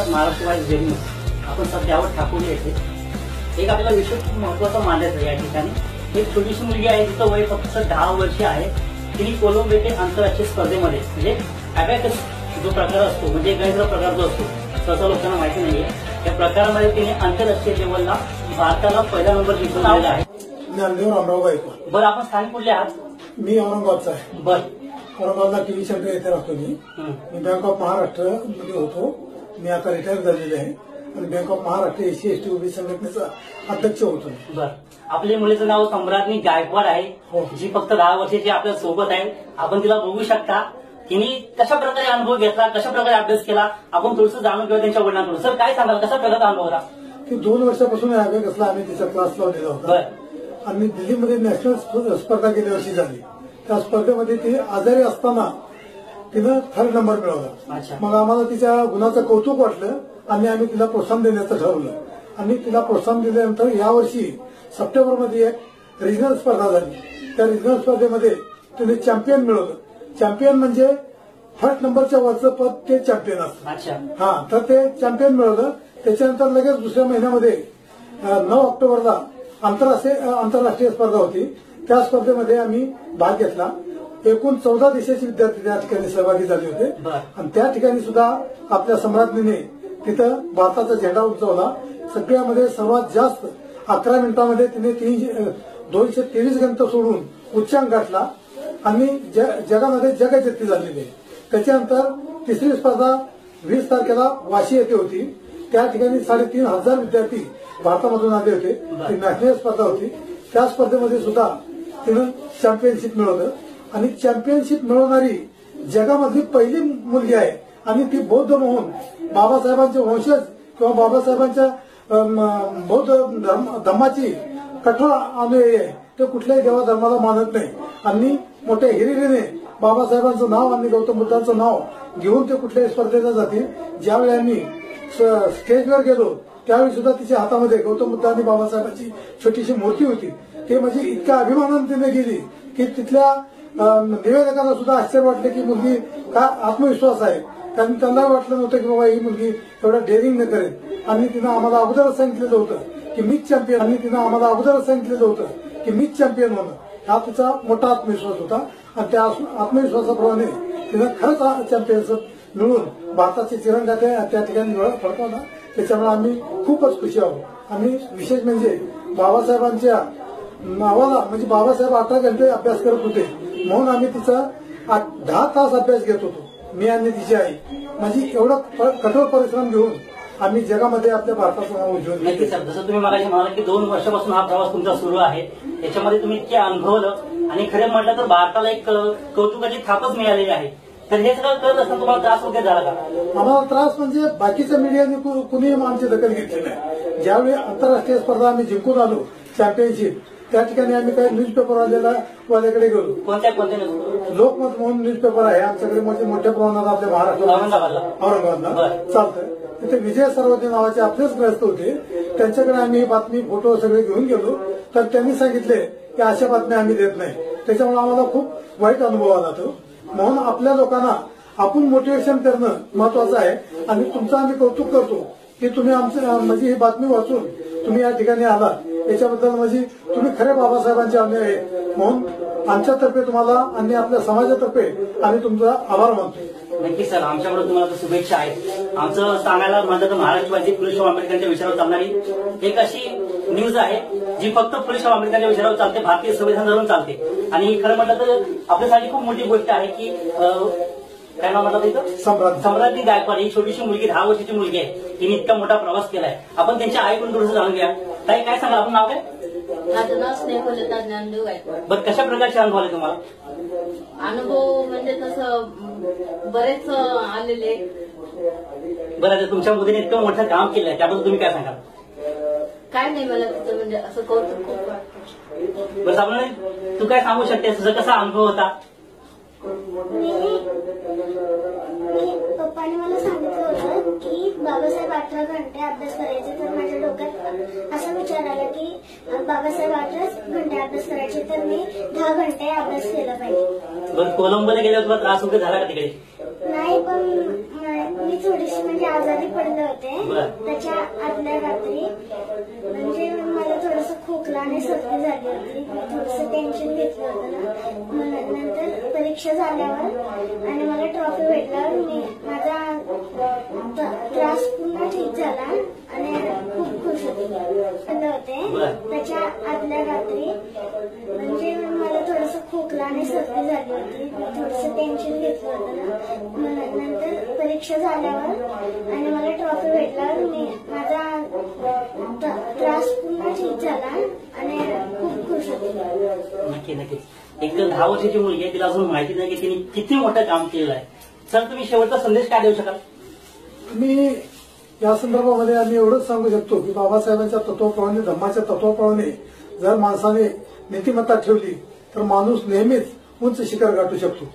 म्हणतात Maharashtra wise journey आपण सध्यावर ठाकूर येते एक आपल्याला विषय खूप महत्वाचा मांडायचा या ठिकाणी। एक छोटीशी मुलगी आहे तिचं वय फक्त 10 वर्ष आहे। तिने कोलंबो येथे आंतरराष्ट्रीय स्पर्धेमध्ये म्हणजे अबॅकस जो प्रकार असतो म्हणजे गणिताचा प्रकार जो असतो सहसा लोकांना माहिती नाहीये त्या प्रकारामध्ये तिने आंतरराष्ट्रीय लेवलला भारताला पहिला नंबर जिंकून आणला आहे। ज्ञानदेव रामराव गायकवाड। बरं आपण स्थानिक कुठले आहात? मी औरंगाबादचा आहे। बरं औरंगाबादला टीव्ही सेंटर येथे राहतो मी बँक ऑफ महाराष्ट्र मध्ये होतो। मी आता रिटायर झालेले आहे आणि bank of Maharashtra SC ST OBC संघटनेचा अध्यक्ष होतो। बरं आपल्या मुलीचं नाव सम्राज्ञी गायकवाड आहे जी फक्त 10 वर्षाची आपल्या सोबत आहे। आपण तिला बघू शकता तिने कशा प्रकारे अनुभव घेतला कशा प्रकारे अभ्यास केला आपण थोडंसं जाणून घेऊ त्यांच्या वडिलांकडून। सर काय सांगाल कसा प्रकारचा अनुभव होता? की 2 वर्षापासून अबॅकसला आम्ही तिचा क्लास लावलेला होता आणि दिल्लीमध्ये नॅशनल स्पर्धा गेल्या वर्षी झाली। त्या स्पर्धेमध्ये ती आजारी असताना तिनं 3rd नंबर मिळवला। मग आम्हाला तिच्या गुणाचं कौतुक वाटलं आणि आम्ही तिला प्रोत्साहन देण्याचं ठरवलं आणि तिला प्रोत्साहन दिल्यानंतर यावर्षी सप्टेंबरमध्ये एक रिजनल स्पर्धा झाली। त्या रिजनल स्पर्धेमध्ये तिने चॅम्पियन मिळवलं। चॅम्पियन म्हणजे 1st नंबरच्या वरचं पद ते चॅम्पियन असतं। तर ते चॅम्पियन मिळवलं। त्याच्यानंतर लगेच दुसऱ्या महिन्यामध्ये 9 ऑक्टोबरला आंतरराष्ट्रीय स्पर्धा होती। त्या स्पर्धेमध्ये आम्ही भाग घेतला। एकूण 14 देशाचे विद्यार्थी त्या ठिकाणी सहभागी झाले होते आणि त्या ठिकाणी सुद्धा आपल्या सम्राज्ञीने तिथं भारताचा झेंडा उंचावला। सगळ्यामध्ये सर्वात जास्त 11 मिनिटांमध्ये तिने 223 गणित सोडून उच्चांक गाठला आणि जगामध्ये जगज्जेती झालेली आहे। त्याच्यानंतर तिसरी स्पर्धा 20 तारखेला वाशी येथे होती। त्या ठिकाणी 3500 विद्यार्थी भारतामधून आले होते। ती नॅशनल स्पर्धा होती। त्या स्पर्धेमध्ये सुद्धा तिनं चॅम्पियनशिप मिळवलं आणि चॅम्पियनशिप मिळवणारी जगामधली पहिली मुलगी आहे आणि ती बौद्ध म्हणून बाबासाहेबांचे वंशज किंवा बाबासाहेबांच्या बौद्ध धर्माची कठोर अनुयायी आहे। ते कुठल्याही देवा धर्माला मानत नाही आणि मोठ्या हिरिरीने बाबासाहेबांचं नाव आणि गौतम बुद्धांचं नाव घेऊन ते कुठल्याही स्पर्धेला जातील। ज्यावेळी आम्ही स्टेजवर गेलो त्यावेळी सुद्धा तिच्या हातामध्ये गौतम बुद्ध आणि बाबासाहेबांची छोटीशी मूर्ती होती। ते म्हणजे इतक्या अभिमानाने तिने गेली की तिथल्या निवेदकांना सुद्धा आश्चर्य वाटले की मुलगी का आत्मविश्वास आहे। कारण त्यांना वाटलं नव्हतं की बाबा ही मुलगी एवढा डेअरिंग न करेल आणि तिनं आम्हाला अगोदरच सांगितलेलं होतं की मीच चॅम्पियन होणं हा तिचा मोठा आत्मविश्वास होता आणि त्या आत्मविश्वासाप्रमाणे तिनं खरंच चॅम्पियनशिप मिळून भारताचे तिरंगा त्या ठिकाणी फडकवला। त्याच्यामुळे आम्ही खूपच खुशी आहोत आणि विशेष म्हणजे बाबासाहेबांच्या नावाला म्हणजे बाबासाहेब 18 घंटे अभ्यास करत होते म्हणून आम्ही तिचा 10 तास अभ्यास घेत होतो मी आणि तिची आई। म्हणजे एवढा कठोर परिश्रम घेऊन आम्ही जगामध्ये आपल्या भारताचं नाव उज्ज्वल केलं। नक्की सर जसं तुम्ही मगाशी म्हणाला की 2 वर्षापासून हा प्रवास तुमचा सुरू आहे त्याच्यामध्ये तुम्ही इतके अनुभवलं आणि खरं म्हटलं तर भारताला एक कौतुकाची थापच मिळालेली आहे। तर हे सगळं करत असताना तुम्हाला त्रास वगैरे झाला का? आम्हाला त्रास म्हणजे बाकीच्या मीडियाने कुणीही आमची दखल घेतली नाही। ज्यावेळी आंतरराष्ट्रीय स्पर्धा आम्ही जिंकून आलो चॅम्पियनशिप त्या ठिकाणी आम्ही काही न्यूजपेपर वाल्याकडे गेलो। कोणत्या लोकमत म्हणून न्यूजपेपर आहे आमच्याकडे मोठ्या प्रमाणात आपल्या महाराष्ट्रात औरंगाबादला चालतं। तिथे विजय सरवदे नावाचे आपलेच ग्रस्त होते त्यांच्याकडे आम्ही बातमी फोटो सगळे घेऊन गेलो तर त्यांनी सांगितले की अशा बातम्या आम्ही देत नाही। त्याच्यामुळे आम्हाला खूप वाईट अनुभव आला तो। म्हणून आपल्या लोकांना आपण मोटिवेशन करणं महत्वाचं आहे आणि तुमचं आम्ही कौतुक करतो की तुम्ही आमचं म्हणजे ही बातमी वाचून तुम्ही या ठिकाणी आलात याच्याबद्दल म्हणजे तुम्ही खरे बाबासाहेबांचे अनुयायी आहे म्हणून आमच्यातर्फे तुम्हाला आणि आपल्या समाजातर्फे आम्ही तुमचा आभार मानतो। नक्की सर आमच्याकडे तुम्हाला शुभेच्छा आहेत। आमचं सांगायला म्हटलं तर महाराष्ट्रवादी फुलेशाहू आंबेडकरांच्या विचारावर चालणारी एक अशी न्यूज आहे जी फक्त फुलेशाहू आंबेडकरांच्या विचारावर चालते भारतीय संविधान धरून चालते आणि खरं म्हटलं तर आपल्यासाठी खूप मोठी गोष्ट आहे की काय नाव म्हटलं तिथं सम्राज्ञी गायकवाड ही छोटीशी मुलगी 10 वर्षाची मुलगी आहे। तिने इतका मोठा प्रवास केलाय। आपण त्यांच्या आईकडून थोडंसं जाणून घ्या। ताई काय सांगा आपण नाव काय? माझं नाव स्नेहलता ज्ञानदेव गायकवाड। बरं कशा प्रकारचे अनुभव आले तुम्हाला? अनुभव म्हणजे तसं बरेच आलेले। बरं तुमच्या मुलीने इतकं मोठं काम केलंय त्याबद्दल तुम्ही काय सांगाल? काय नाही मला तिथं म्हणजे असं कौतुक खूप वाटतं। बरं आपण तू काय सांगू शकते तुझा कसा अनुभव होता? पप्पाने मला सांगितलं होतं की बाबासाहेब 18 घंटे अभ्यास करायचे तर माझ्या डोक्यात असा विचार आला की बाबासाहेब 18 घंटे अभ्यास करायचे तर मी 10 घंटे अभ्यास केला पाहिजे। बरं कोलंबोला गेल्यावर तुला त्रास वगैरे झाला का तिकडे? नाही पण मी थोडीशी म्हणजे आजारी पडले होते. बरं. त्याच्या आदल्या रात्री म्हणजे मला थोडस खोकला आणि सर्दी झाली होती. थोडस टेन्शन घेतलं होतं ना. नंतर परीक्षा झाल्यावर आणि मला ट्रॉफी भेटल्यावर मी माझा त्रास पूर्ण ठीक झाला आणि खूप खुश होते. त्याच्या आदल्या रात्री म्हणजे मला थोडस खोकला आणि सर्दी झाली होती. थोडस टेन्शन घेतलं होतं ना. नंतर परीक्षा झाल्यावर आणि मला ट्रॉफी भेटल्यावर मी माझा त्रास पूर्ण ठीक झाला आणि खूप खुश होते. नक्की नक्कीच. एक 10 वर्षाची मुलगी आहे, तिला अजून माहिती नाही की तिने किती मोठं काम केलेलं आहे. सर, तुम्ही शेवटचा संदेश काय देऊ शकाल? मी या संदर्भामध्ये आम्ही एवढंच सांगू शकतो की बाबासाहेबांच्या तत्वाप्रमाणे, धम्माच्या तत्वाप्रमाणे जर माणसाने नीतिमत्ता ठेवली तर माणूस नेहमीच उंच शिखर गाठू शकतो.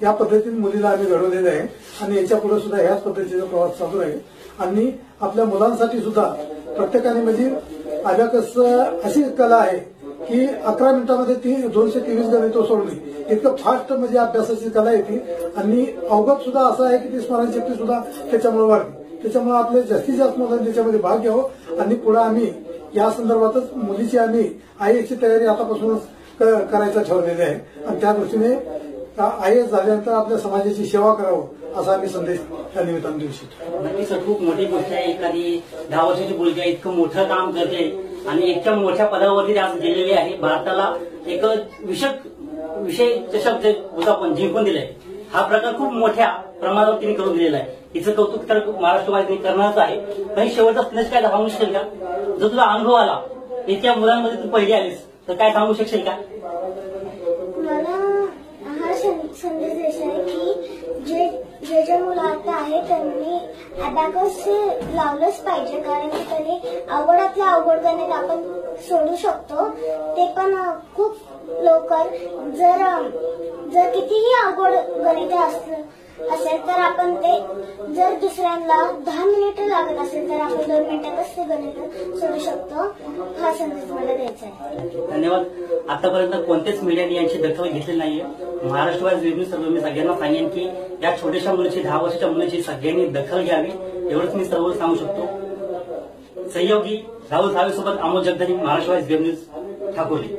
या पद्धतीने मुलीला आम्ही घडवलेलं आहे आणि याच्या पुढे सुद्धा ह्याच पद्धतीचा प्रवास चालू आहे. आणि आपल्या मुलांसाठी सुद्धा प्रत्येकाने म्हणजे अबॅकस अशी कला आहे की 11 मिनिटांमध्ये 223 गणितं सोडली. इतकं फास्ट म्हणजे अभ्यासाची कला येते आणि अवगत सुद्धा असं आहे की ती स्मरणशक्ती सुद्धा त्याच्यामुळे वाढते. त्याच्यामुळे आपले जास्तीत जास्त मुलांनी त्याच्यामध्ये भाग घ्यावं आणि पुढे आम्ही या संदर्भातच मुलीची आम्ही आयएसची तयारी आतापासूनच करायचं ठरवलेली आहे आणि त्या दृष्टीने आयएस झाल्यानंतर आपल्या समाजाची सेवा करावं असा आम्ही संदेश त्या निमित्तानं देऊ इच्छितो. नक्कीच सर, खूप मोठी गोष्ट आहे. एखादी 10 वर्षाची मुलगी आहे, इतकं मोठं काम करते आणि इतक्या मोठ्या पदावरती आज गेलेली आहे. भारताला एक विषय चषक जे आपण जिंकून दिलंय, हा प्रकार खूप मोठ्या प्रमाणावर तिने करून दिलेला आहे. हिचं कौतुक तर महाराष्ट्रामध्ये करणारच आहे. पण शेवटचा संदेश काय सांगू शकेल का? जर तुझा अनुभव आला, इतक्या मुलांमध्ये तू पहिली आलीस, तर काय सांगू शकशील का? मला हा संदेश द्यायचा आहे की जे मुलं आता आहेत त्यांनी अबॅकस लावलंच पाहिजे. कारण की त्यांनी अवघडातल्या अवघड गणित आपण सोडू शकतो, ते पण खूप लवकर. जर कितीही अवघड गणित असेल तर आपण ते, जर दुसऱ्यांना 10 मिनिटं लागत असेल तर आपण 2 मिनिटातच ते गणित सोडू शकतो. हा संदेश मला द्यायचा आहे. धन्यवाद. आतापर्यंत कोणत्याच मीडियाने यांची दखल घेतली नाहीये. महाराष्ट्र वाईज वेब न्यूज मी सगळ्यांना सांगेन की या छोट्याशा मुलीची, 10 वर्षाच्या मुलीची सगळ्यांनी दखल घ्यावी, एवढंच मी सर्व सांगू शकतो. सहयोगी राहुल सावेसोबत Amol Jagdhari, Maharashtra wise web news, ठाकूरली.